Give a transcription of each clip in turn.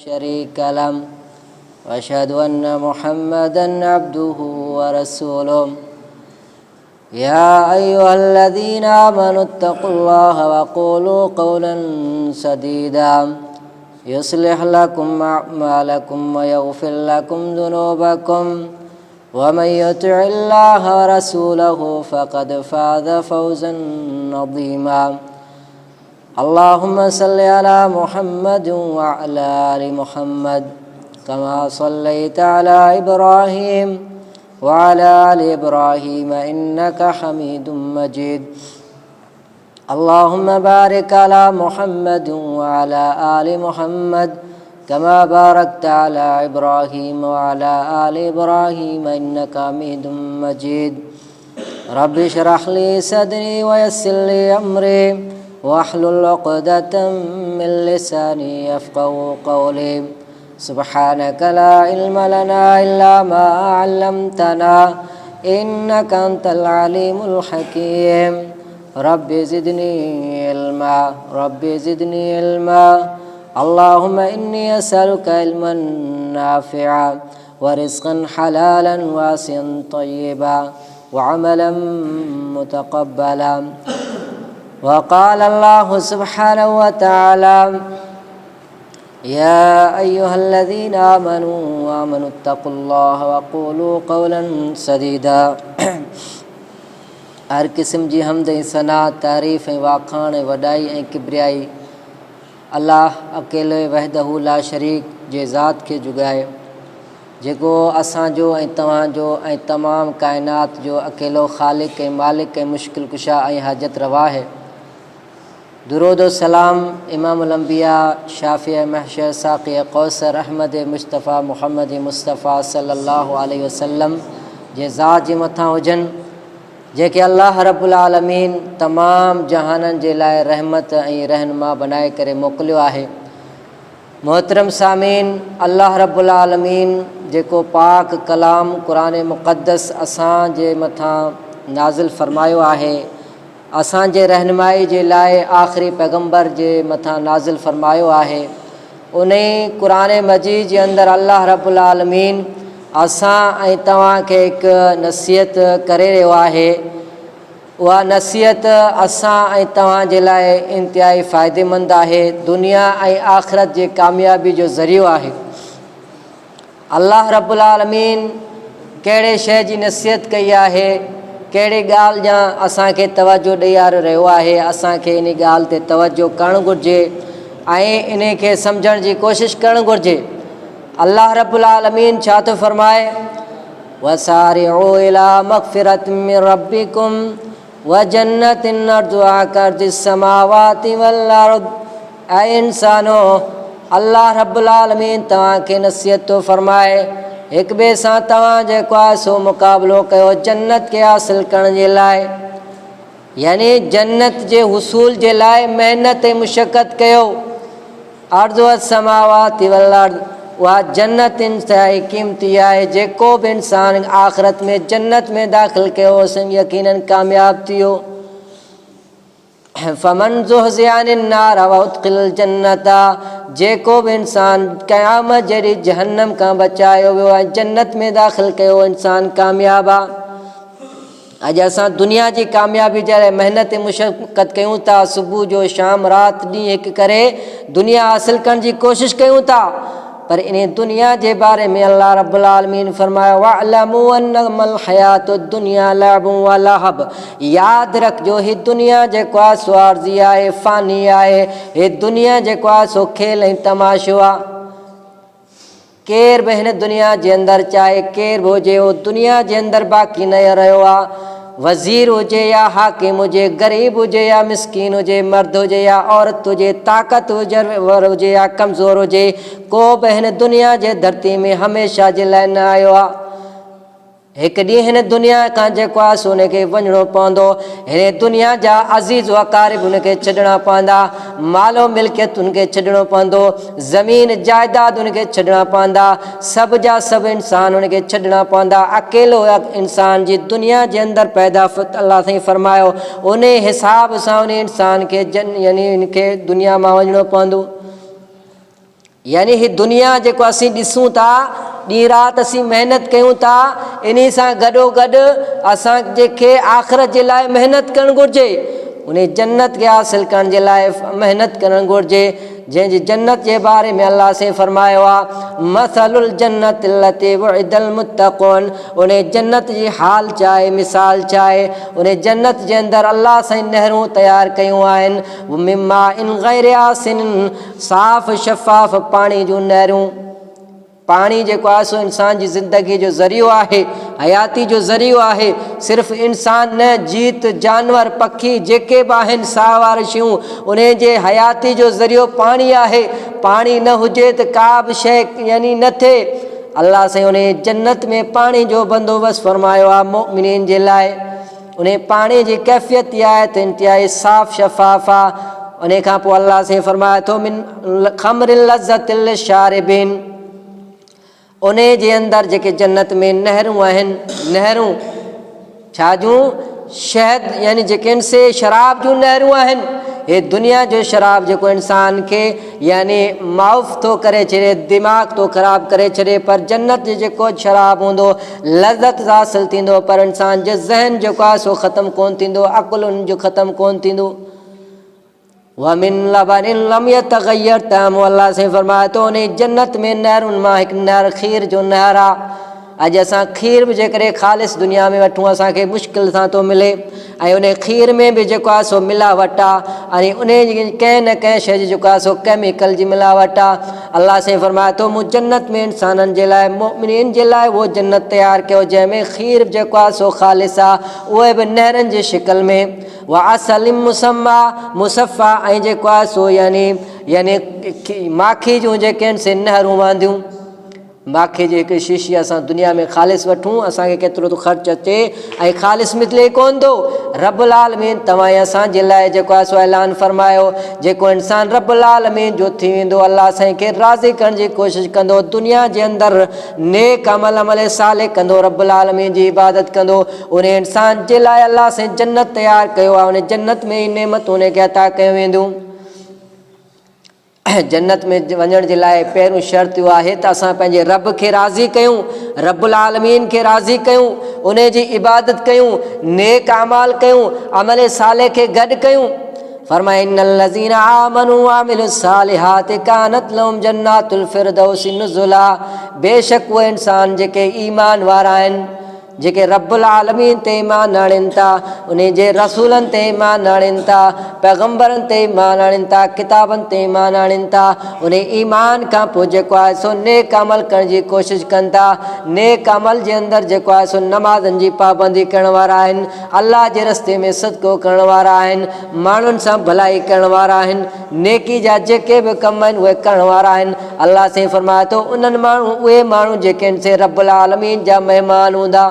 شريك له وأشهد أن محمدا عبده ورسوله يا أيها الذين آمنوا اتقوا الله وقولوا قولا سديدا يصلح لكم أعمالكم ويغفر لكم ذنوبكم ومن يطع الله ورسوله فقد فاز فوزا عظيما اللهم صل على محمد وعلى آل محمد كما صليت على إبراهيم وعلى آل إبراهيم إنك حميد مجيد اللهم بارك على محمد وعلى آل محمد كما باركت على إبراهيم وعلى آل إبراهيم إنك حميد مجيد رب اشرح لي صدري ويسر لي أمري واحلل عقدة من لساني يفقهوا قولي سبحانك لا علم لنا إلا ما علمتنا إنك أنت العليم الحكيم رب زدني علما رب زدني علما اللهم إني أسألك علما نافعا ورزقا حلالا واسعا طيبا وعملا متقبلا وقال الله سبحانه وتعالى يا أيها الذين آمنوا اتقوا الله وقولوا قولا سديدا हर क़िस्म जी हमद सना तारीफ़ वाखाण वॾाई ऐं किबरियाई अल्लाह अकेले वहदहू ला शरीक जे ज़ात खे जुगाए जेको असांजो ऐं तव्हांजो ऐं तमामु काइनात जो अकेलो ख़ालिक ऐं मालिक ऐं मुश्किल कुशा ऐं हाजत रवा है। दुरूद व सलाम इमामुल अंबिया शाफ़िए महशर साक़िए कौसर अहमद मुस्तफ़ा मुहम्मद मुस्तफ़ा सल्लल्लाहु अलैहि वसल्लम जे ज़ात जे मथां हुजनि जेके अल्लाह रब्बुल आलमीन तमाम जहाननि जे लाइ रहमत ऐं रहनुमा बनाए करे मोकिलियो आहे। मोहतरम सामीन, अल्लाह रब्बुल आलमीन जेको पाक कलाम क़ुरान मुक़द्दस असांजे मथां नाज़िल फ़रमायो आहे, असांजे रहनुमाई जे लाइ आख़िरी पैगम्बर जे मथां नाज़िल फ़रमायो आहे, उन क़ुरान मजीद जे अंदरि अल्लाह रब्बुल आलमीन असां ऐं तव्हांखे हिकु नसीहत करे रहियो आहे। उहा नसीहत असां ऐं तव्हांजे लाइ इंतिहाई फ़ाइदेमंद आहे, दुनिया ऐं आख़िरत जे कामयाबी जो ज़रियो आहे। अल्लाह रब्बुल आलमीन कहिड़े शइ जी नसीहत कई आहे, कहिड़ी ॻाल्हि जा असांखे तवजो ॾेयारे रहियो आहे, असांखे इन ॻाल्हि ते तवजो करणु घुरिजे ऐं इन खे सम्झण जी कोशिशि करणु घुरिजे। अल्लाह रब्बुल आलमीन छा थो फरमाए, वसारिउ इला मग़फ़िरतिन मिन रब्बिकुम व जन्नतिन अर्ज़ुहा कर्ज़िस समावाति वल अर्ज़। ऐं इंसानो, अल्लाह रब्बुल आलमीन तव्हांखे नसीहत थो फरमाए, हिक ॿिए सां तव्हां जेको आहे सो मुक़ाबिलो कयो जन्नत खे हासिल करण जे लाइ, यानी जन्नत जे हुसूल जे लाइ महिनत ऐं मुशक़त कयो। अर्ज़ुहा समावाति वल अर्ज़, उहा जन्नत इंतिहाई क़ीमती आहे। जेको बि इंसान आख़िरत में जन्नत में दाख़िल कयो यकीनन कामयाब थियो। फमन ज़ुहज़िहा अनिन नार व उदख़िलल जन्नत, जेको बि इंसान क़यामत जहिड़ी जहन्नम खां बचायो वियो आहे, जन्नत में दाख़िल कयो, इंसान कामयाब आहे। अॼु असां दुनिया जी कामयाबी जे लाइ महिनत ऐं मुशक़त कयूं था, सुबुह जो शाम राति ॾींहुं हिकु करे दुनिया हासिल करण जी कोशिशि कयूं था, पर इन दुनिया जे बारे में अल्लाह रब्बुल आलमीन फरमायो, वअलमू अन्नमल हयातुद दुनिया लअबुन व लहब। यादि रखिजो, हीअ दुनिया जेको आहे सो आर्ज़ी आहे, फ़ानी आहे। हीअ दुनिया जेको आहे सो खेल ऐं तमाशो आहे। केर बि हिन दुनिया जे अंदरि चाहे केर बि हुजे, उहो दुनिया जे अंदरि बाक़ी न रहियो आहे। वज़ीर हुजे या हाकिम हुजे, ग़रीब हुजे या मिसकीन हुजे, मर्द हुजे या औरत हुजे, ताक़तवर हुजे या कमज़ोर हुजे, को बि हिन दुनिया जे धरती में हमेशह जे लाइ न आयो आहे। हिकु ॾींहुं हिन दुनिया खां जेको आहे सो हुनखे वञिणो पवंदो। हिन दुनिया जा अज़ीज़ वक़ारिब हुनखे छॾणा पवंदा, मालो मिल्कियत हुनखे छॾणो पवंदो, ज़मीन जाइदाद हुनखे छॾणा पवंदा, सभु जा सभु इंसान हुनखे छॾणा पवंदा। अकेलो इंसान जी दुनिया जे अंदरि पैदा अल्लाह साईं फरमायो, उन हिसाब सां उन इंसान खे यानी हिनखे दुनिया मां वञिणो पवंदो। यानी ही दुनिया जेको असीं ॾिसूं था, ॾींहुं राति असीं महिनत कयूं था, इन सां गॾोगॾु असां जेके आख़िरत जे लाइ महिनत करणु घुरिजे, उन जन्नत खे हासिलु करण जे लाइ महिनत करणु घुरिजे। जंहिंजी जन्नत जे बारे में अलाह से फरमायो आहे, मसलुल जन्नत लती वुइदल मुत्तक़ून, उन जन्नत जी हाल चाहे, मिसाल चाहे, उन जन्नत जे अंदरि अलाह सां नहरूं तयारु कयूं आहिनि, मिम्मा इन गैर आसिन, साफ़ शफ़ाफ़ पाणी जूं नहरूं। पाणी जेको आहे सो इंसान जी ज़िंदगी जो ज़रियो आहे, हयाती जो ज़रियो आहे। सिर्फ़ु इंसान न, जीत जानवर पखी जेके बि आहिनि, साह वार शयूं, उन जे हयाती जो ज़रियो पाणी आहे। पाणी न हुजे त का बि शइ यानी न थिए। अलाह साईं उन जन्नत में पाणी जो बंदोबस्तु फरमायो आहे मोमिनीन जे लाइ। उन पाणी जी कैफ़ियत इहा आहे त इंतिहाई साफ़ शफ़ाफ़ आहे। उन खां पोइ अलाह साईं फरमाए थो, मिन ख़मरिन लज़्ज़तिल लिशारिबिन, उन जे अंदरि जेके जन्नत में नहरूं आहिनि, नहरूं छा जूं, शहद यानी जेके से शराब जूं नहरूं आहिनि। हे दुनिया जो शराब जेको इंसान खे यानी माउफ़ थो करे छॾे, दिमाग़ थो ख़राबु करे छॾे, पर जन्नत जो जेको शराब हूंदो लज़्ज़त हासिलु थींदो, पर इंसान जो ज़हन जेको आहे सो ख़तमु कोन थींदो, अक़ुलु उन जो ख़तमु कोन थींदो। वमिन लबनिन लम यतग़य्यर तअमहु, अल्लाह से फरमाए थो, उन जन्नत में नहरुनि मां हिकु नहर खीर जो नहर आहे। अॼु असां खीर बि जेकॾहिं ख़ालिस दुनिया में वठूं, असांखे मुश्किल सां थो मिले, ऐं उन खीर में बि जेको आहे सो मिलावट आहे, ऐं उन कंहिं न कंहिं शइ जी जेको आहे सो केमिकल जी मिलावट आहे। अल्लाह से फरमाए थो, मूं जन्नत में इंसाननि जे लाइ, मोमिनीन जे लाइ उहो जन्नत तयारु कयो जंहिंमें खीर जेको आहे सो ख़ालिस आहे, उहे बि नहरनि जी शिकल में। व असलिम मुसम्मा मुसफ़ा, ऐं जेको आहे सो यानी माखी जूं जेके आहिनि से नहरूं वहंदियूं। माखी जी हिकु शीशी असां दुनिया में ख़ालिस वठूं, असांखे केतिरो थो ख़र्चु अचे, ऐं ख़ालिस मिले कोन थो। रब्बुल आलमीन तव्हां असांजे लाइ जेको आहे सो ऐलान फरमायो, जेको इंसान रब्बुल आलमीन जो थी वेंदो, अलाह साईं खे राज़ी करण जी कोशिशि कंदो, दुनिया जे अंदरि नेक अमल साले कंदो, रब्बुल आलमीन जी इबादत कंदो, उन इंसान जे लाइ अलाह साईं जन्नत तयारु कयो आहे। उन जन्नत में ई नेमतूं उनखे अता कयूं वेंदियूं। जन्नत में वञण जे लाइ पहिरियों शर्त इहो आहे त असां पंहिंजे रब खे राज़ी कयूं, रब्बुल आलमीन खे राज़ी कयूं, उन जी इबादत कयूं, नेक अमाल कयूं, अमल साले खे गॾु कयूं। फरमाए, इन्नल लज़ीना आमनू व अमिलुस सालिहाति कानत लहुम जन्नातुल फिरदौसी नुज़ुला, बेशक उहे इंसान जेके ईमान वारा आहिनि, जेके रब्बुल आलमीन ते ईमान आणनि था, उन जे रसूलनि ते ईमान आणनि था, पैगम्बरनि ते ईमान आणनि था, किताबनि ते ईमान आणनि था, उन ईमान खां पोइ जेको आहे सो नेक अमल करण जी कोशिशि कनि था। नेक अमल जे अंदरि जेको आहे सो नमाज़नि जी पाबंदी करण वारा आहिनि, अलाह जे रस्ते में सदको करण वारा आहिनि, माण्हुनि सां भलाई करण वारा आहिनि, नेकी जा जेके बि कम आहिनि उहे करण वारा आहिनि। अलाह से फरमाए थो, उन्हनि माण्हू उहे माण्हू जेके आहिनि से रब्बुल आलमीन जा महिमान हूंदा।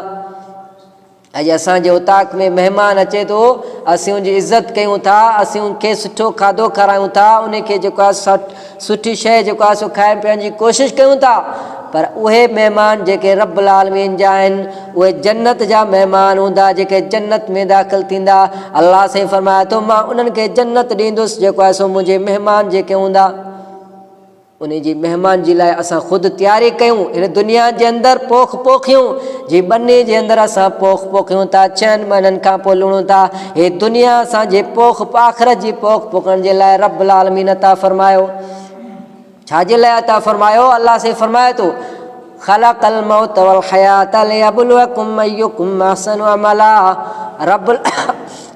अॼु असांजे उताक में महिमान अचे थो, असीं उनजी इज़त कयूं था, असीं उनखे सुठो खाधो खारायूं था, उनखे जेको आहे सुठी शइ जेको आहे सो खाइण पीअण जी कोशिशि कयूं था, पर उहे महिमान जेके रब्बुल आलमीन जा आहिनि, उहे जन्नत जा महिमान हूंदा, जेके जन्नत में दाख़िल थींदा। अलाह साईं फरमाए थो, मां उन्हनि खे जन्नत ॾींदुसि जेको आहे सो मुंहिंजे महिमान जेके हूंदा। उन जी महिमान जे लाइ असां ख़ुदि तयारी कयूं, हिन दुनिया जे अंदरि पोखियूं जी बन्नी जे अंदरि असां पोखियूं था, 6 महीननि खां पोइ लुणूं था। हे दुनिया असांजे आख़िरत जी पोखण जे लाइ रब्बुल आलमीन अता फरमायो। छाजे लाइ अता फरमायो? अलाह से फरमाए थो, ख़लक़ल मौत वल हयात लियब्लुवकुम अय्युकुम अहसनु अमला। रब्बुल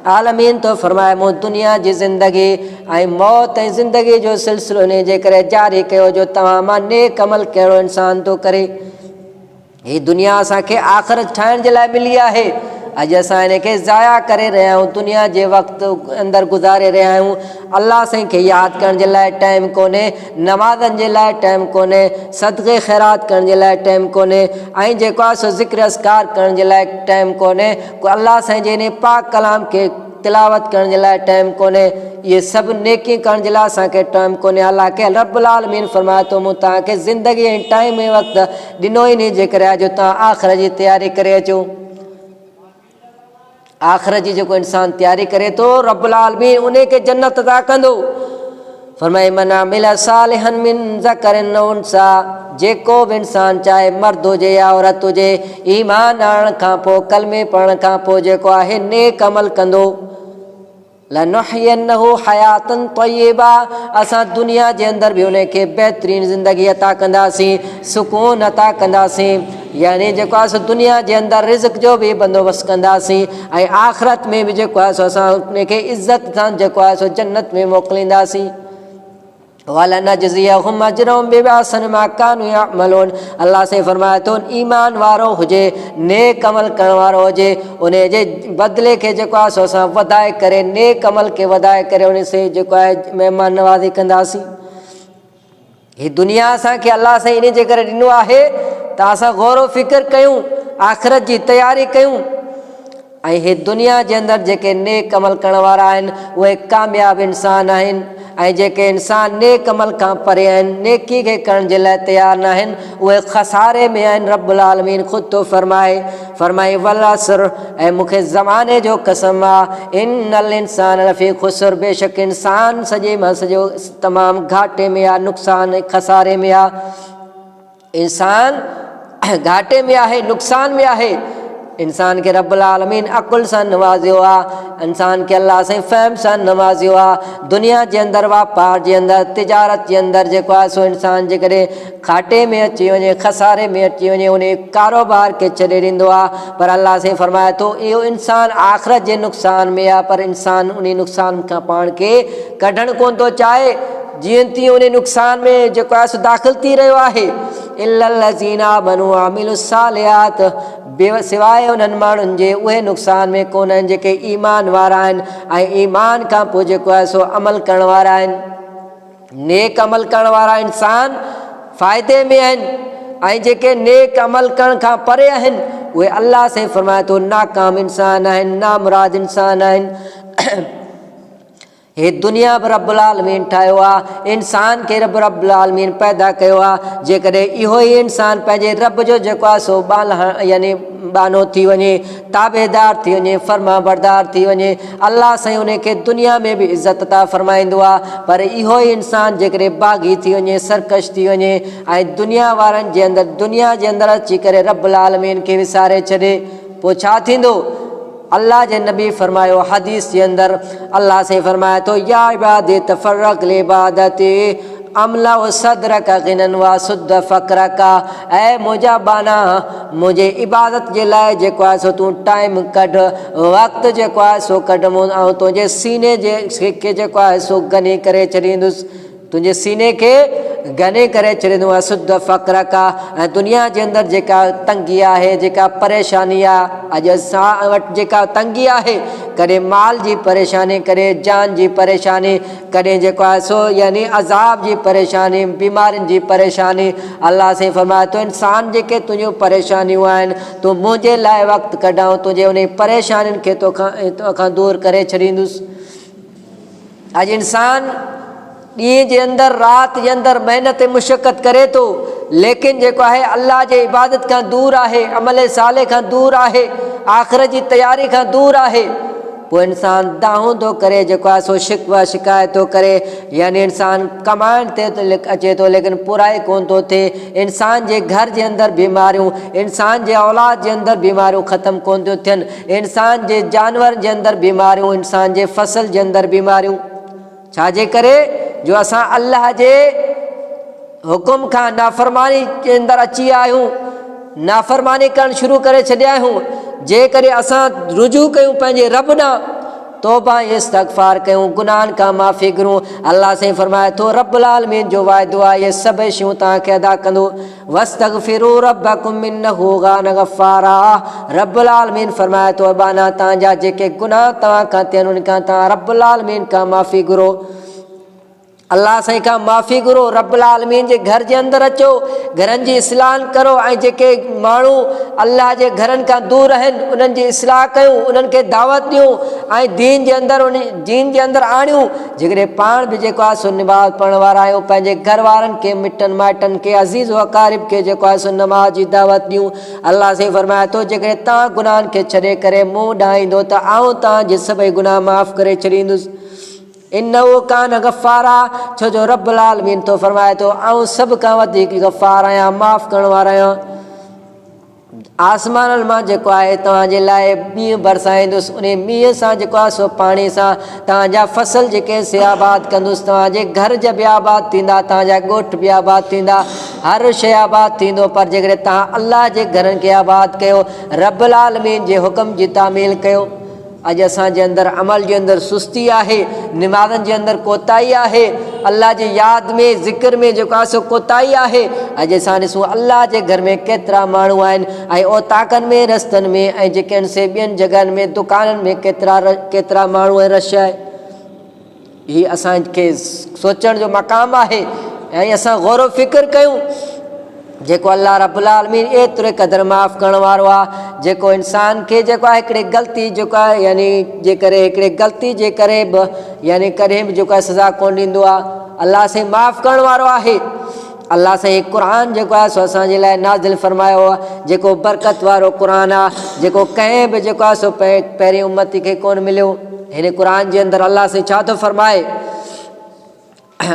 आलमीन तो फरमाए, मूं दुनिया जी ज़िंदगी ऐं मौत ऐं ज़िंदगी जो सिलसिलो इन जे करे जारी कयो जो तव्हां मां नेक अमल कहिड़ो इंसान थो करे। हीअ दुनिया असांखे आख़िरत ठाहिण जे लाइ मिली आहे। अॼु असां हिन खे ज़ाया करे रहिया आहियूं, दुनिया जे वक़्तु अंदरि गुज़ारे रहिया आहियूं। अलाह साईं खे यादि करण जे लाइ टाइम कोन्हे, नमाज़नि जे लाइ टाइम कोन्हे, सदक़े ख़ैरात करण जे लाइ टाइम कोन्हे, ऐं जेको आहे सो ज़िक्र अस्कार करण जे लाइ टाइम कोन्हे, अलाह साईं जे इन पाक कलाम खे तिलावत करण जे लाइ टाइम कोन्हे। इहे सभु नेकी करण जे लाइ असांखे टाइम कोन्हे। अलाह खे रब्बुल आलमीन फरमाए थो, मूं तव्हांखे ज़िंदगी ऐं टाइम ऐं वक़्तु ॾिनो ई नी जे करे अॼु तव्हां आख़िर जी तयारी करे अचो। आख़िर जी जेको इंसानु तयारी करे थो, रब्बुल आलमीन उन खे जन्नत अता कंदो। फरमाए मन अमिल सालिहन मिन ज़करिन औ उन्सा, जेको बि इंसान चाहे मर्द हुजे या औरत हुजे, ईमान आणण खां पोइ कलमे पढ़ण खां पोइ जेको आहे नेक अमल कंदो, लनुहयन्नहु हयातन तय्यबा, असां दुनिया जे अंदरि बि उनखे बहितरीन ज़िंदगी अता कंदासीं, सुकून अता कंदासीं। यानी जेको आहे सो दुनिया जे अंदरि रिज़्क़ जो बि बंदोबस्तु कंदासीं ऐं आख़िरत में बि जेको आहे सो असां उनखे इज़त सां जेको आहे सो जन्नत में मोकिलींदासीं। वलनजज़ियहुम अजरहुम बिअहसनि मा कानू यअमलून, अल्लाह से फरमाए थो ईमान वारो हुजे, नेक अमल करण वारो हुजे, उन जे बदिले खे जेको आहे सो असां वधाए करे, नेक अमल खे वधाए करे उन से जेको आहे महिमान नवाज़ी कंदासीं। हीअ दुनिया असांखे अल्लाह सां इन जे करे ॾिनो आहे त असां गौर फ़िक्र कयूं, आख़िरत जी तयारी कयूं, ऐं हीअ दुनिया जे अंदरि जेके नेक अमल करण वारा आहिनि उहे कामयाब इंसान आहिनि, ऐं जेके इंसान नेक अमल खां परे आहिनि, नेकी खे करण जे लाइ तयारु न आहिनि, उहे खसारे में आहिनि। रब्बुल आलमीन ख़ुदि तो फरमाए वल असर, ऐं मूंखे ज़माने जो कसम आहे, इन्नल इंसान लफ़ी ख़ुसर, बेशक इंसान सॼे मां सॼो तमामु घाटे में आहे, नुक़सान ऐं खसारे में आहे। इंसान घाटे में आहे, नुक़सान में आहे। इंसान खे रब्बुल आलमीन अक़ुल सां नवाज़ियो आहे, इंसान खे अल्लाह सां फ़हम सां नवाज़ियो आहे। दुनिया जे अंदरि वापार जे अंदरि, तिजारत जे अंदरि जेको आहे सो इंसान जेकॾहिं घाटे में अची वञे, खसारे में अची वञे, उन कारोबार खे छॾे ॾींदो आहे। पर अल्लाह सां फरमाए थो इहो इंसान आख़िरत जे नुक़सान में आहे, पर इंसान उन नुक़सान खां पाण खे कढणु कोन थो चाहे, जीअं तीअं उन नुक़सान में जेको आहे सो दाख़िल थी रहियो आहे। इल्लल्लज़ीना आमनू व अमिलुस सालिहात, सवाइ उन्हनि माण्हुनि जे उहे नुक़सान में कोन आहिनि जेके ईमान वारा आहिनि ऐं ईमान खां पोइ जेको आहे सो अमल करण वारा आहिनि। नेक अमल करण वारा इंसान फ़ाइदे में आहिनि, ऐं जेके नेक अमल करण खां परे आहिनि उहे अल्लाह से फरमाए थो नाकाम इंसान आहिनि, नामुराद इंसान आहिनि। हे दुनिया बि रब्बुल आलमीन ठाहियो आहे, इंसान खे रब्बुल आलमीन पैदा कयो आहे। जेकॾहिं इहो ई इंसान पंहिंजे रब जो जेको आहे सो यानी बानो थी वञे, ताबेदार थी वञे, फर्मा बरदार थी वञे, अल्लाह साईं उनखे दुनिया में बि इज़त अता फ़रमाईंदो आहे। पर इहो ई इंसान जेकॾहिं बाग़ी थी वञे, सरकश थी वञे ऐं दुनिया वारनि जे अंदरि, दुनिया जे अंदरि अची करे रब्बुल आलमीन खे विसारे छॾे, पोइ छा थींदो? अल्लाह जे नबी फरमायो हदीस जे अंदरि, अल्लाह से फरमाए थो या इबादी तफर्रक़ लिइबादती अमला व सदरक गिनन व सुद फ़क़रका, ऐं मुंहिंजा बाना मुंहिंजे इबादत जे लाइ जेको आहे सो तूं टाइम कढ, वक़्तु जेको आहे सो कढ, ऐं तुंहिंजे सीने जे खे जेको आहे सो गनी करे छॾींदुसि, तुंहिंजे सीने खे गने करे छॾींदो आहे। सुद फ़क़रका, ऐं दुनिया जे अंदरि जेका तंगी आहे, जेका परेशानी आहे, अॼु असां वटि जेका तंगी आहे, कॾहिं माल जी परेशानी, कॾहिं जान जी परेशानी, कॾहिं जेको आहे सो यानी अज़ाब जी परेशानी, बीमारियुनि जी परेशानी, अल्लाह से फरमाए थो इंसान जेके तुंहिंजियूं परेशानियूं आहिनि तूं मुंहिंजे लाइ वक़्तु कढां, तुंहिंजे उन परेशानियुनि खे तोखां दूरि करे छॾींदुसि। अॼु इंसान ॾींहं जे अंदरि, राति जे अंदरि महिनत मुशक़त करे थो, लेकिन जेको आहे अल्लाह जे इबादत खां दूरि आहे, अमल साले खां दूरि आहे, आख़िरत जी तयारी खां दूरि आहे। पोइ इंसान दाहूं थो करे, जेको आहे सो शिकवा शिकायत थो करे, यानी इंसान कमाइण ते अचे थो लेकिन पुराई कोन थो थिए। इंसान जे घर जे अंदरि बीमारियूं, इंसान जे औलाद जे अंदरि बीमारियूं ख़तमु कोन थियूं थियनि, इंसान जे जानवर जे अंदरि बीमारियूं, इंसान जे फसल जे अंदरि बीमारियूं, छाजे करे? जो असां अल्लाह जे हुकुम खां नाफ़रमानी जे अंदरि अची विया आहियूं, नाफ़रमानी करणु शुरू करे छॾिया आहियूं। जेकॾहिं असां रुजू कयूं पंहिंजे रब ॾांहुं, तौबा इस्तग़फ़ार कयूं, गुनाहनि खां माफ़ी घुरूं, अल्लाह से फरमाए थो रब्बुल आलमीन जो वाइदो आहे इहे सभई शयूं तव्हांखे अदा कंदो। वस्तग़फ़िरू रब्बकुम इन्नहु कान गफ़्फ़ारा, रब्बुल आलमीन फरमाए थो बाना तव्हांजा जेके गुनाह तव्हां खां थियनि उन खां तव्हां रब्बुल आलमीन खां माफ़ी घुरो, अल्लाह साईं खां माफ़ी घुरो, रब्बुल आलमीन जे घर जे अंदरि अचो, घरनि जी इस्लाह करो, ऐं जेके माण्हू अल्लाह जे घरनि खां दूरि आहिनि उन्हनि जी इस्लाह कयूं, उन्हनि खे दावत ॾियूं ऐं दीन जे अंदरि उन दीन जे अंदरि आणियूं। जेकॾहिं पाण बि जेको आहे सो नमाज़ पढ़ण वारा आहियूं, पंहिंजे घर वारनि खे, मिटनि माइटनि खे, अज़ीज़ व अक़ारिब खे जेको आहे सो नमाज़ जी दावत ॾियूं। अल्लाह से फरमाए थो जेकॾहिं तव्हां गुनाहनि खे छॾे करे मूं ॾांहुं ईंदो त आउं तव्हांजे सभई गुनाह माफ़ु करे छॾींदुसि। इन्नहु कान गफ़ारा, छो जो रब्बुल आलमीन तो फरमाए तो आऊं सब खां वधीक गफ़ार आहियां, माफ़ करण वारो आहियां। आसमान मां जेको आहे तव्हांजे लाइ मींहुं बरसाईंदुसि, उन मींहं सां जेको आहे सो पाणी सां तव्हांजा फसल जेके से आबाद कंदुसि, तव्हांजे घर जा बि आबाद थींदा, तव्हांजा ॻोठ बि आबाद थींदा, हर शइ आबाद थींदो। पर जेकॾहिं तव्हां अल्लाह जे घरनि खे आबाद कयो, रब्बुल आलमीन जे हुकम जी तामील कयो। अॼु असांजे अंदरि अमल जे अंदरि सुस्ती आहे, निमाज़नि जे अंदरि कोताही आहे, अल्लाह जी यादि में ज़िक्र में जेको आहे सो कोताही आहे। अॼु असां ॾिसूं अल्लाह जे घर में केतिरा माण्हू आहिनि ऐं ओताकनि में रस्तनि में ऐं जेके आहिनि से ॿियनि जॻहनि में दुकाननि में केतिरा माण्हू ऐं रश आहे। हीअ असांखे सोचण जो मक़ाम आहे ऐं असां गौर फ़िक्र कयूं। जेको अल्लाह रब्बुल आलमीन एतिरे क़दुरु माफ़ु करण वारो आहे, जेको इंसान खे जेको आहे हिकिड़ी ग़लती जेको आहे यानी जे करे हिकिड़े ग़लती जे करे बि यानी कॾहिं बि जेको आहे सज़ा कोन ॾींदो आहे, अल्लाह साईं माफ़ु करण वारो आहे। अल्लाह साईं क़ुर जेको आहे सो असांजे लाइ नाज़िल फ़रमायो आहे, जेको बरकत वारो क़ुर आहे, जेको कंहिं बि जेको आहे सो पहिरीं उम्मती खे कोन मिलियो। हिन क़ुर जे अंदरि अल्लाह साईं छा थो फ़रमाए,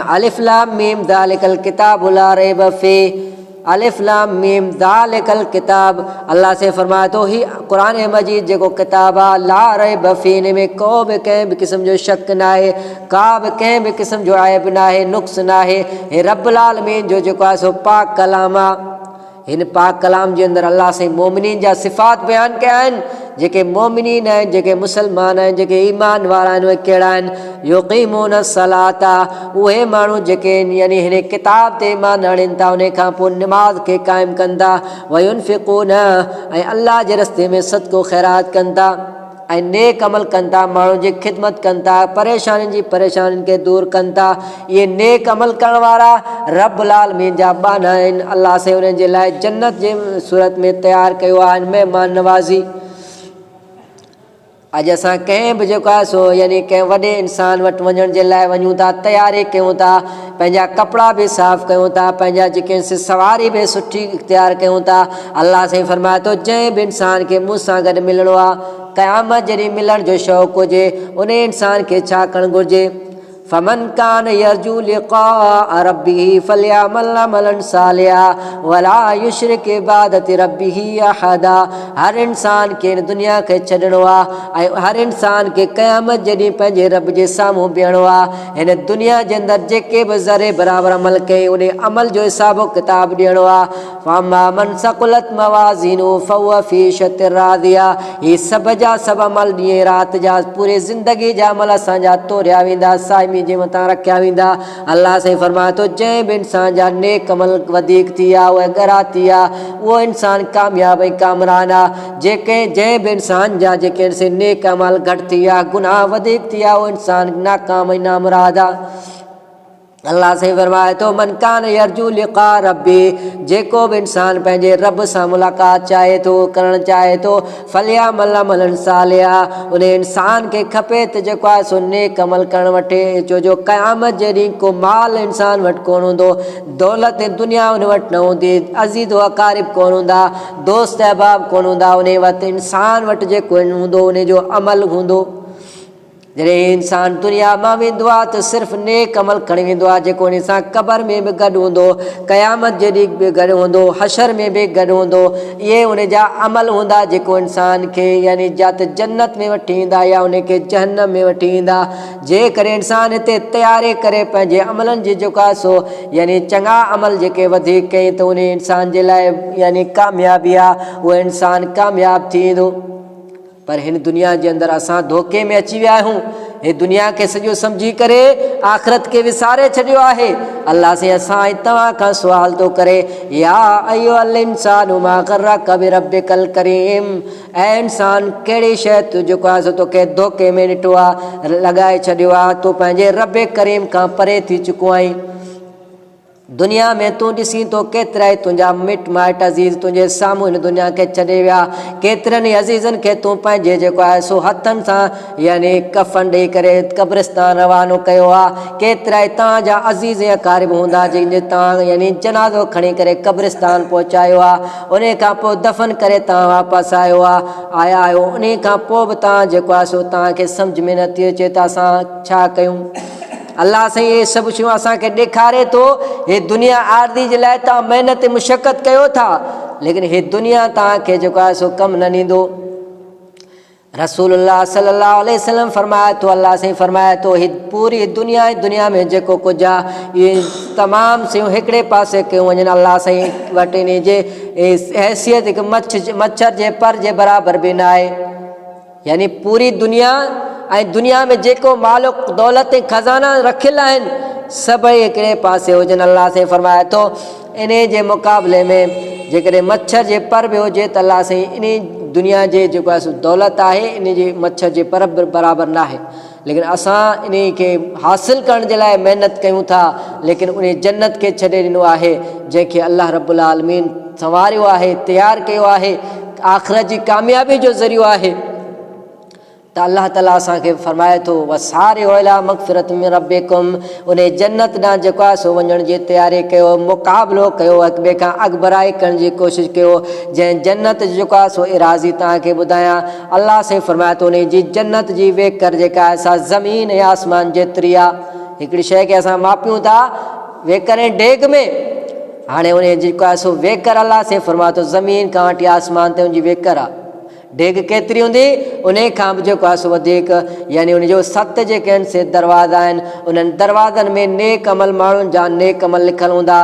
अलिफ लाम मीम ज़ालिकल किताबु ला रैब फ़ीह, अलिफ लाम मीम ज़ालिकल किताब, अल्लाह से फरमाए तो ही क़ुरान मजीद जेको किताब आहे ला रैब फ़ीह, हिन में को बि कंहिं बि क़िस्म जो शक न आहे, का बि कंहिं बि क़िस्म जो ऐब न आहे, नुक़्स न आहे। हे रब्बुल आलमीन जो जेको आहे सो पाक कलाम आहे। हिन पाक कलाम जे अंदरि अल्लाह साईं मोमिनीन जा सिफ़ात बयानु कया आहिनि। जेके मोमिनीन आहिनि, जेके मुसलमान आहिनि, जेके ईमान वारा आहिनि, उहे कहिड़ा आहिनि, युक़ीमून सलाता, उहे माण्हू जेके यानी हिन किताब ते ईमान आणीनि था, उन खां पोइ निमाज़ खे क़ाइमु कनि था, वयुनफ़िक़ून, ऐं अल्लाह जे रस्ते में सदको ख़ैरात कनि था, ऐं नेक अमल कनि था, माण्हुनि जी ख़िदमत कनि था, परेशानियुनि खे दूरि कनि था। इहे नेक अमल करण वारा रब्बुल आलमीन जा बाना आहिनि। अल्लाह से उन्हनि जे लाइ जन्नत जे सूरत में तयारु कयो आहे, महिमान नवाज़ी। अॼु असां कंहिं बि जेको आहे सो यानी कंहिं वॾे इंसान वटि वञण जे लाइ वञूं था, तयारी कयूं था, पंहिंजा कपिड़ा बि साफ़ु कयूं था, पंहिंजा जेके सवारी बि सुठी इख़्तियार कयूं था। अल्लाह साईं फरमाए थो, जंहिं बि इंसान खे मूंसां गॾु मिलणो आहे, क़यामत जॾहिं मिलण जो शौक़ु हुजे, उन इंसान खे छा करणु घुरिजे, फमन कान यरजू लिक़ा रब्बिही फलयअमल अमलन सालिहा वला युशरिक इबादति रब्बिही अहदा। हर इंसान खे दुनिया खे छॾिणो आहे ऐं हर इंसान खे क़यामत जॾहिं पंहिंजे रब जे साम्हूं बीहणो आहे। हिन दुनिया जे अंदरि जेके बि ज़रे बराबरि अमल कई, उन अमल जो हिसाबु किताबु ॾियणो आहे। फअम्मा मन सक़ुलत मवाज़ीनुहु फहुव फ़ी ईशतिन राज़िया। ही सभ जा सभु अमल ॾींहुं राति जा पूरी ज़िंदगी जा अमल असांजा तोरिया वेंदा, साइमी जे मथां रखिया वेंदा। अल्लाह साईं फरमाए थो, जंहिं बि इंसान जा नेक अमल वधीक थी विया, उहे ॻरा थी विया, उहो इंसान कामयाबु ऐं कामरान आहे। जंहिं बि इंसान जा जेके से नेक अमल घटि थी विया, गुनाह वधीक थी विया, उहो इंसान नाकाम ऐं नामुराद आहे। अल्लाह साईं फरमाए थो, मन कान यरजू लिक़ा रब्बी, जेको बि इंसान पंहिंजे रब सां मुलाक़ात चाहे थो, करणु चाहे थो, फलयअमल अमलन सालिहा, उन इंसान खे खपे त जेको आहे सो नेक अमल करणु वठे। छो जो क़यामत जे ॾींहुं को माल इंसान वटि कोन हूंदो, दौलत ऐं दुनिया उन वटि न हूंदी, अज़ीज़ व अक़ारिब कोन हूंदा, दोस्त अहबाब कोन हूंदा, उन वटि इंसान वटि जेको हूंदो उन जो अमल हूंदो। जॾहिं इंसान दुनिया मां वेंदो आहे त सिर्फ़ु नेक अमल खणी वेंदो आहे, जेको उन सां क़बर में बि गॾु हूंदो, क़यामत जे ॾींहुं बि गॾु हूंदो, हशर में बि गॾु हूंदो। इहे उन जा अमल हूंदा जेको इंसान खे यानी या त जन्नत में वठी ईंदा या उनखे जहन्नम में वठी ईंदा। जेकॾहिं इंसान हिते तयारी करे पंहिंजे अमलनि जी जेको आहे सो यानी चङा अमल जेके वधीक कई त उन इंसान जे लाइ यानी कामयाबी आहे, उहो इंसान कामयाबु थी वेंदो। पर हिन दुनिया जे अंदरि असां धोखे में अची विया आहियूं। हे दुनिया खे सॼो सम्झी करे आख़िरत खे विसारे छॾियो आहे। अल्लाह से असां ऐं तव्हां खां सुवाल थो करे, या अय्युहल इंसानु मा ग़र्रक बिरब्बिकल करीम, ऐं इंसान कहिड़ी शइ तूं जेको आहे सो तोखे धोखे में ॾिठो आहे, लॻाए छॾियो आहे, तूं पंहिंजे रब करीम खां परे थी चुको आहीं। दुनिया में तूं ॾिसी तो केतिरा ई तुंहिंजा मिट माइट अज़ीज़ तुंहिंजे साम्हूं हिन दुनिया खे छॾे विया, केतिरनि ई अज़ीज़नि खे तूं पंहिंजे जेको आहे सो हथनि सां यानी कफ़न ॾेई करे क़ब्रिस्तान रवानो कयो आहे। केतिरा ई तव्हांजा अज़ीज़ ऐं अक़ारिब हूंदा जंहिंजे तव्हां यानी जनाज़ो खणी करे क़ब्रिस्तान पहुचायो आहे, उन खां पोइ दफ़न करे तव्हां वापसि आया आहियो। उन खां पोइ बि तव्हां जेको आहे सो तव्हांखे सम्झ में नथी अचे त असां छा कयूं। अल्लाह साईं ये सभु शयूं असांखे ॾेखारे थो। हे दुनिया आरज़ी जे लाइ तव्हां महिनत मुशक़त कयो था, लेकिन हे दुनिया तव्हांखे जेको आहे सो कमु न ॾींदो। रसूलुल्लाह सल्लल्लाहु अलैहि वसल्लम फरमाए थो, अल्लाह साईं फरमाए थो, ही पूरी दुनिया में जेको कुझु आहे इहे तमामु शयूं हिकिड़े पासे कयूं वञनि। अल्लाह साईं वटि इन जे हैसियत हिकु मच्छर जे पर जे बराबरि बि न आहे। यानी पूरी दुनिया ऐं दुनिया में जेको माल दौलत ऐं खज़ाना रखियल आहिनि सभई हिकिड़े पासे हुजनि। अल्लाह साईं फरमाए थो, इन जे मुक़ाबले में जेकॾहिं मच्छर जे पर बि हुजे त अल्लाह साईं इन दुनिया जे जेको आहे सो दौलत आहे इन जे मच्छर जे पर बराबरि न आहे। लेकिन असां इन खे हासिलु करण जे लाइ महिनत कयूं था, लेकिन उन जन्नत खे छॾे ॾिनो आहे जंहिंखे अल्लाह रब्बुल आलमीन संवारियो आहे, तयारु कयो आहे, आख़िरत जी कामयाबी जो ज़रियो आहे। त अल्लाह ताला असांखे फरमाए थो, वसारियो इला मग़फ़िरत मिन रब्बिकुम, उन जन्नत ॾांहुं जेको आहे सो वञण जी तयारी कयो, मुक़ाबिलो कयो, हिक ॿिए खां अॻिभराई करण जी कोशिशि कयो। जंहिं जन्नत जेको आहे सो इराज़ी तव्हांखे ॿुधायां, अल्लाह साईं फरमाए थो, उन जी जन्नत जी वेकर जेका आहे सा ज़मीन ऐं आसमान जेतिरी आहे। हिकिड़ी शइ खे असां मापियूं था वेकर ऐं डेग में, हाणे उन जेको आहे सो वेकर अल्लाह साईं फरमाए थो ज़मीन खां वठी आसमान ते उनजी वेकर आहे। डेग केतिरी हूंदी, उन खां बि जेको आहे सो वधीक। यानी उनजो 7 जेके आहिनि से दरवाज़ा आहिनि, उन्हनि दरवाज़नि में नेक अमल माण्हुनि जा नेक अमल लिखियलु हूंदा।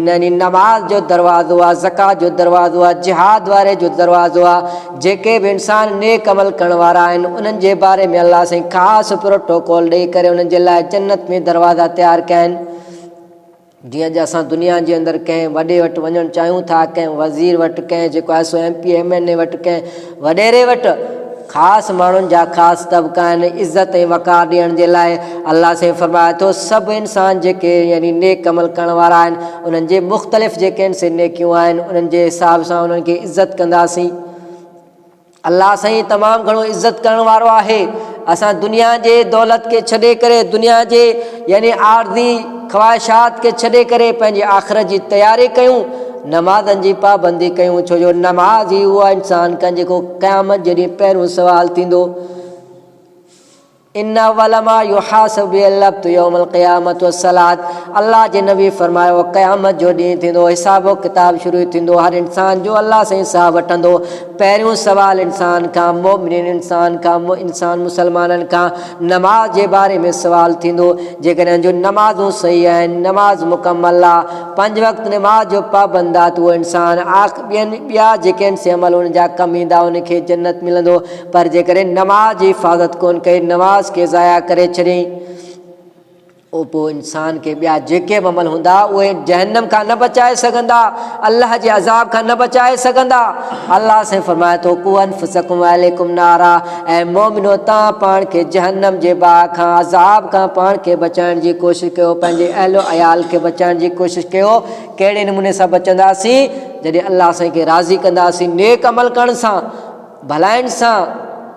यानी नमाज़ जो दरवाज़ो आहे, ज़कात जो दरवाज़ो आहे, जिहाद वारे जो दरवाज़ो आहे। जेके बि इंसान नेक अमल करण वारा आहिनि उन्हनि जे बारे में अल्लाह साईं ख़ासि प्रोटोकॉल ॾेई करे उन्हनि जे लाइ जन्नत में दरवाज़ा तयारु कया आहिनि। जीअं अॼु असां दुनिया जे अंदरि कंहिं वॾे वटि वञणु चाहियूं था, कंहिं वज़ीर वटि, कंहिं जेको आहे सो MP MNA वटि, कंहिं वॾेरे वटि, ख़ासि माण्हुनि जा ख़ासि तबिका आहिनि इज़त ऐं वक़ार ॾियण जे लाइ। अल्लाह साईं फरमाए थो, सभु इंसान जेके यानी नेक अमल करण वारा आहिनि उन्हनि जे मुख़्तलिफ़ जेके आहिनि से नेकियूं आहिनि, उन्हनि जे हिसाब सां उन्हनि खे इज़त कंदासीं। अल्लाह साईं तमामु घणो इज़त करण वारो आहे। असां दुनिया जे दौलत खे छॾे करे, दुनिया जे यानी आरज़ी ख़्वाहिशात खे छॾे करे पंहिंजी आख़िरत जी तयारी कयूं, नमाज़नि जी पाबंदी कयूं। छो जो नमाज़ ई उहा इंसान का जेको क़यामत जॾहिं पहिरियों सुवालु थींदो। इन्ना वलमा युहासब बिल अब्द यौमल क़यामत वस्सलात, अल्लाह जे नबी फरमायो क़यामत जो ॾींहुं थींदो, हिसाबो किताब शुरू थींदो, हर इंसान जो अल्लाह सां हिसाब वठंदो। पहिरियों सवाल इंसान खां, मोमिन इंसान खां, इंसान मुसलमाननि खां नमाज जे बारे में सवाल थींदो। जेकॾहिं जो नमाज़ूं सही आहिनि, नमाज़ मुकमल आहे, 5 वक़्त नमाज जो पाबंद आहे, त उहो इंसान ॿिया जेके आहिनि से अमल उन जा कमु ईंदा, उनखे जन्नत मिलंदो। पर जेकॾहिं नमाज जी हिफ़ाज़त कोन कई, नमाज के ज़ाया करे छॾियईं, पोइ इंसान खे ॿिया जेके बि अमल हूंदा उहे जहन्नम खां न बचाए सघंदा, अल्लाह जे अज़ाब खां न बचाए सघंदा। अल्लाह साईं फरमाए थो, कु अनफुसकुम व अलैकुम नारा, ऐं मोमिनो तव्हां पाण खे जहन्नम जे बाहि खां, अज़ाब खां पाण खे बचाइण जी कोशिशि कयो, पंहिंजे अहलो अयाल खे बचाइण जी कोशिशि कयो। कहिड़े नमूने सां बचंदासीं? जॾहिं अल्लाह साईं खे राज़ी कंदासीं नेक अमल करण सां, भलाइण सां।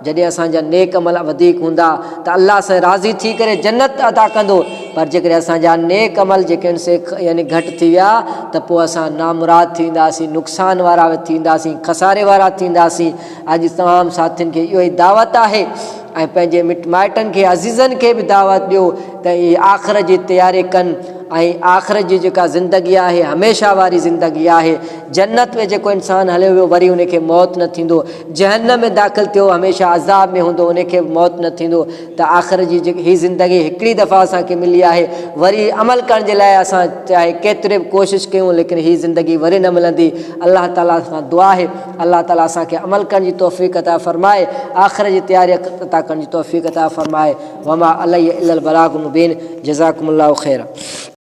जॾहिं असांजा नेक अमल वधीक हूंदा त अल्लाह सां राज़ी थी करे जन्नत अदा कंदो। पर जेकॾहिं असांजा नेक अमल जेके आहिनि से यानी घटि थी विया त पोइ असां नामुराद थींदासीं, नुक़सान वारा थींदासीं, खसारे वारा थींदासीं। अॼु तमामु साथियुनि खे इहो ई दावत आहे ऐं पंहिंजे मिट माइटनि खे, अज़ीज़नि खे बि दावत ॾियो त इहे आख़िरत जी तयारी कनि ऐं आख़िरत जी जेका ज़िंदगी आहे हमेशह वारी ज़िंदगी आहे। जन्नत में जेको इंसानु हलियो वियो वरी उनखे मौत न थींदो, जहन्नम में दाख़िल थियो हमेशह अज़ाब में हूंदो, उनखे मौत न थींदो। त आख़िरत जी जेकी हीअ ज़िंदगी हिकिड़ी दफ़ा असांखे मिली आहे, वरी अमल करण जे लाइ असां चाहे केतिरे बि कोशिशि कयूं, लेकिन हीअ ज़िंदगी वरी न मिलंदी। अल्लाह ताला खां दुआ आहे, अल्लाह ताला असांखे अमल करण जी तौफ़ीक़ अता फ़रमाए, आख़िरत जी तयारी अता करण जी तौफ़ीक़ अता फ़रमाए। वमा अलैहि इल्लल बलागुल मुबीन। जज़ाकुमुल्लाहु ख़ैरन।